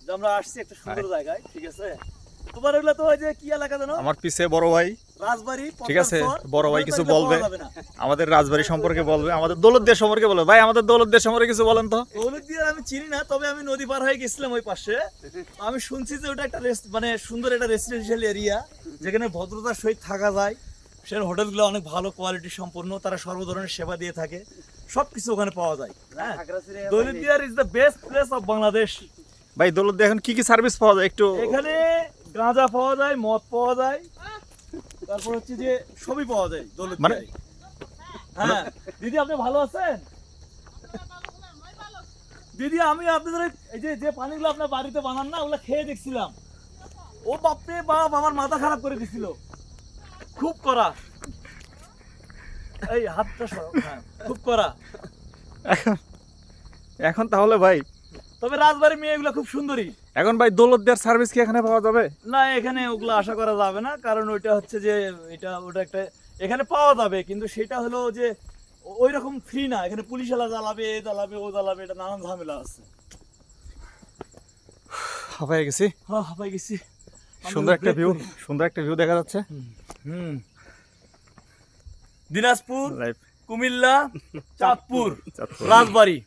যে আমরা আসছি একটা সুন্দর জায়গায়, ঠিক আছে? তোমার এগুলো তো ওই যে কি এলাকা জানো? আমার পিছে বড় ভাই, রাজবাড়ি, ঠিক আছে, পদ্মারচর, বড় ভাই ওখানে তো কিছু এগুলো বলবে পাওয়া যাবে না। আমাদের রাজবাড়ি সম্পর্কে বলবে, আমাদের দৌলতদিয়া সম্পর্কে বলবে। ভাই আমাদের দৌলতদিয়া সম্পর্কে কিছু বলেন তো। দৌলতদিয়া আমি চিনি না, তবে আমি নদী পার হয়ে গেছিলাম ওই পাশে। আমি শুনছি যে ওটা একটা মানে সুন্দর একটা রেসিডেন্সিয়াল এরিয়া, যেখানে ভদ্রতার সহিত থাকা যায়। সেখানে হোটেলগুলো অনেক ভালো কোয়ালিটি সম্পন্ন, তারা সর্ব ধরনের সেবা দিয়ে থাকে, সবকিছু ওখানে পাওয়া যায়। হ্যাঁ, Daulatdia is the best place of Bangladesh. ভাই দৌলতদিয়া এখন কি কি সার্ভিস পাওয়া যায় একটু? এখানে গাঁজা পাওয়া যায়, মদ পাওয়া যায়, তারপর হচ্ছে যে সবই পাওয়া যায় দৌলতদিয়ায়। হ্যাঁ দিদি, আপনি ভালো আছেন? দিদি, আমি আপনাদের এই যে পানিগুলো আপনার বাড়িতে বানান না, ওগুলো খেয়ে দেখছিলাম। ও বাপরে বাপ, আমার মাথা খারাপ করে দিছিল, খুব কড়া। এই হাতটা সরাও। হ্যাঁ, খুব কড়া। এখন তাহলে ভাই, তবে রাজবাড়ির মেয়েগুলো খুব সুন্দরী। এখন ভাই দৌলতদিয়ার সার্ভিস কি এখানে পাওয়া যাবে? না, এখানে ওগুলো আশা করা যাবে না, কারণ ওইটা হচ্ছে যে ওটা একটা এখানে পাওয়া যাবে, কিন্তু সেটা হলো যে ওই রকম ফ্রি না। এখানে পুলিশ এলা জ্বালাবে, এ জ্বালাবে, ও জ্বালাবে, এটা নানান ঝামেলা আছে। হাঁপায়ে গেছি। হ্যাঁ, হাঁপাই গেছি। সুন্দর একটা ভিউ, সুন্দর একটা ভিউ দেখা যাচ্ছে। দিনাজপুর, লাইভ কুমিল্লা, চাঁদপুর, চাঁদপুর। রাজবাড়ি।